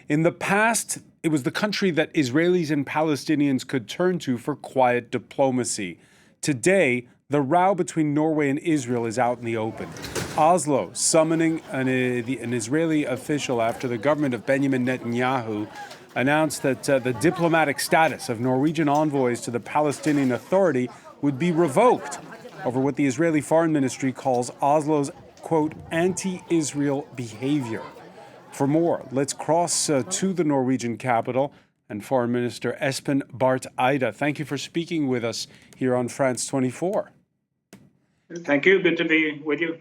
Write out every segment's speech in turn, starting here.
In the past, it was the country that Israelis and Palestinians could turn to for quiet diplomacy. Today, the row between Norway and Israel is out in the open. Oslo summoning an Israeli official after the government of Benjamin Netanyahu announced that the diplomatic status of Norwegian envoys to the Palestinian Authority would be revoked over what the Israeli Foreign Ministry calls Oslo's, quote, anti-Israel behavior. For more, let's cross to the Norwegian capital and Foreign Minister Espen Barth Eide. Thank you for speaking with us here on France 24. Thank you. Good to be with you.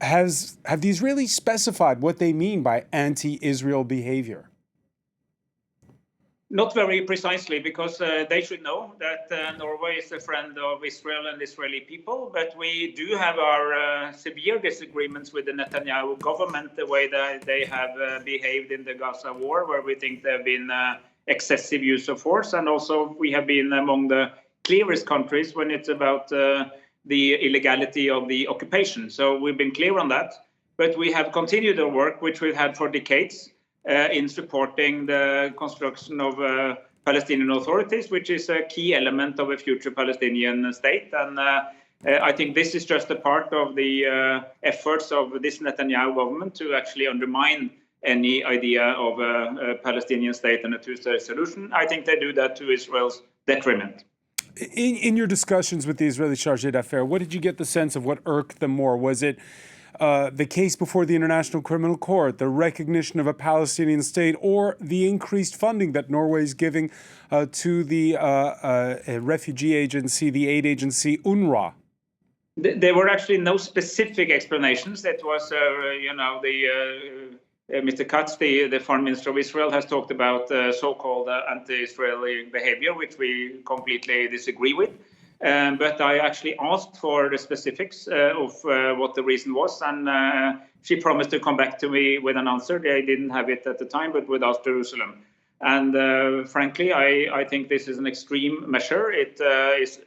Have the Israelis specified what they mean by anti-Israel behavior? Not very precisely, because they should know that Norway is a friend of Israel and Israeli people. But we do have our severe disagreements with the Netanyahu government, the way that they have behaved in the Gaza war, where we think there have been excessive use of force. And also we have been among the clearest countries when it's about the illegality of the occupation. So we've been clear on that. But we have continued our work, which we've had for decades, in supporting the construction of Palestinian authorities, which is a key element of a future Palestinian state. And I think this is just a part of the efforts of this Netanyahu government to actually undermine any idea of a Palestinian state and a two-state solution. I think they do that to Israel's detriment. In your discussions with the Israeli Char Affair, what did you get the sense of what irked them more? Was it the case before the International Criminal Court, the recognition of a Palestinian state, or the increased funding that Norway is giving to the refugee agency, the aid agency UNRWA? There were actually no specific explanations. That was, Mr. Katz, the foreign minister of Israel, has talked about so-called anti-Israeli behavior, which we completely disagree with. But I actually asked for the specifics of what the reason was, and she promised to come back to me with an answer. They didn't have it at the time, but with us, Jerusalem. And frankly, I think this is an extreme measure. It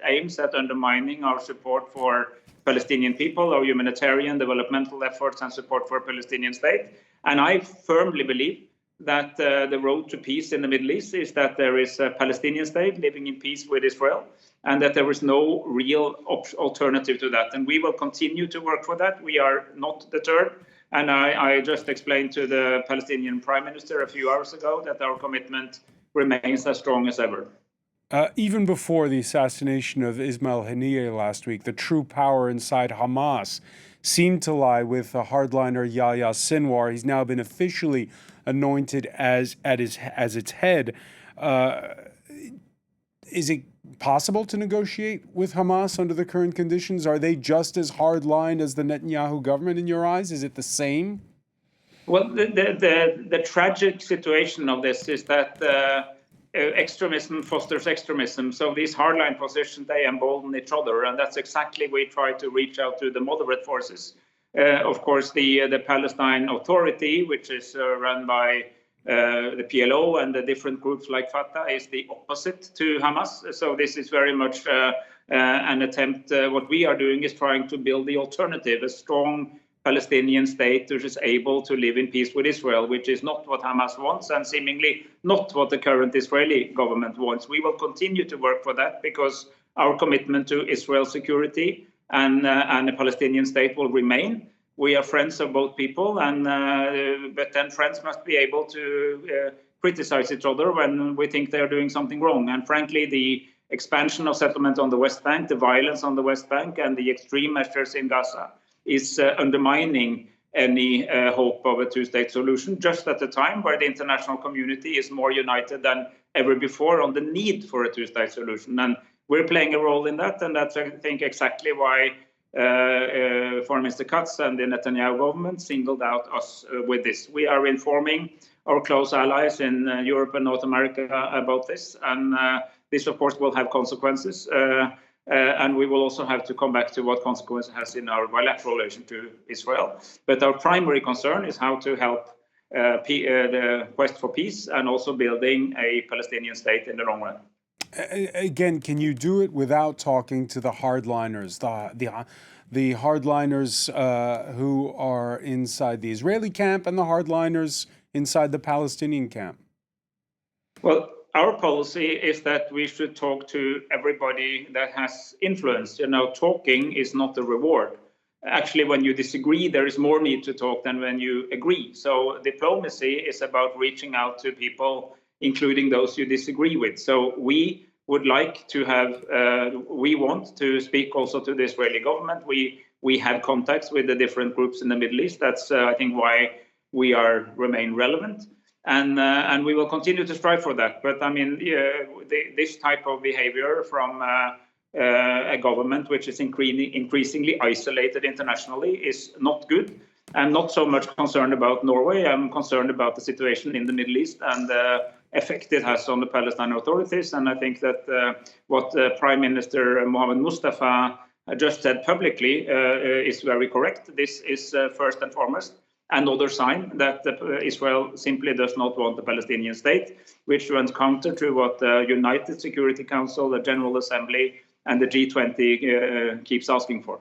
aims at undermining our support for Palestinian people, our humanitarian developmental efforts and support for a Palestinian state. And I firmly believe that the road to peace in the Middle East is that there is a Palestinian state living in peace with Israel, and that there is no real alternative to that. And we will continue to work for that. We are not deterred. And I just explained to the Palestinian Prime Minister a few hours ago that our commitment remains as strong as ever. Even before the assassination of Ismail Haniyeh last week, the true power inside Hamas seemed to lie with the hardliner Yahya Sinwar. He's now been officially anointed as its head. Is it possible to negotiate with Hamas under the current conditions? Are they just as hardlined as the Netanyahu government in your eyes? Is it the same? Well, the tragic situation of this is that extremism fosters extremism. So these hardline positions, they embolden each other. And that's exactly we try to reach out to the moderate forces. Of course, the Palestinian Authority, which is run by the PLO and the different groups like Fatah, is the opposite to Hamas. So this is very much an attempt. What we are doing is trying to build the alternative, a strong Palestinian state which is able to live in peace with Israel, which is not what Hamas wants and seemingly not what the current Israeli government wants. We will continue to work for that because our commitment to Israel's security and a Palestinian state will remain. We are friends of both people, but then friends must be able to criticize each other when we think they are doing something wrong. And frankly, the expansion of settlements on the West Bank, the violence on the West Bank, and the extreme measures in Gaza is undermining any hope of a two-state solution, just at a time where the international community is more united than ever before on the need for a two-state solution. And we're playing a role in that, and that's, I think, exactly why Foreign Minister Katz and the Netanyahu government singled out us with this. We are informing our close allies in Europe and North America about this, and this, of course, will have consequences. And we will also have to come back to what consequence it has in our bilateral relation to Israel. But our primary concern is how to help the quest for peace and also building a Palestinian state in the long run. Again, can you do it without talking to the hardliners, the hardliners who are inside the Israeli camp and the hardliners inside the Palestinian camp? Well, our policy is that we should talk to everybody that has influence. Talking is not the reward. Actually, when you disagree, there is more need to talk than when you agree. So diplomacy is about reaching out to people, including those you disagree with. So we would like to have, we want to speak also to the Israeli government. We have contacts with the different groups in the Middle East. That's, I think, why we remain relevant. And we will continue to strive for that. But I mean, this type of behavior from a government which is increasingly isolated internationally is not good. I'm not so much concerned about Norway. I'm concerned about the situation in the Middle East and the effect it has on the Palestinian authorities. And I think that what Prime Minister Mohammed Mustafa just said publicly is very correct. This is first and foremost another sign that Israel simply does not want a Palestinian state, which runs counter to what the United Security Council, the General Assembly, and the G20 keeps asking for.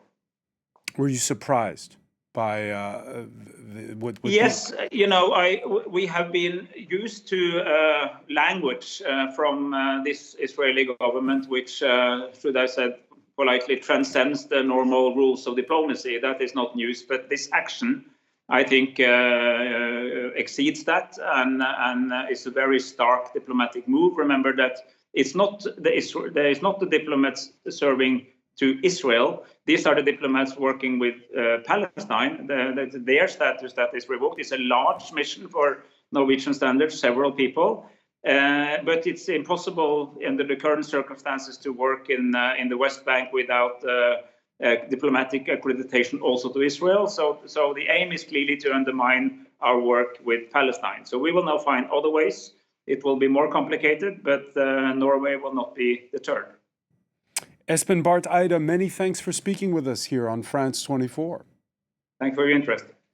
Were you surprised by what? Yes, we have been used to language from this Israeli government, which, should I say politely, transcends the normal rules of diplomacy. That is not news, but this action, I think, exceeds that and is a very stark diplomatic move. Remember that it's not the diplomats serving to Israel. These are the diplomats working with Palestine. Their status that is revoked is a large mission for Norwegian standards, several people. But it's impossible under the current circumstances to work in the West Bank without diplomatic accreditation also to Israel. So the aim is clearly to undermine our work with Palestine. So we will now find other ways. It will be more complicated, but Norway will not be deterred. Espen Barth Eide, many thanks for speaking with us here on France 24. Thanks for your interest.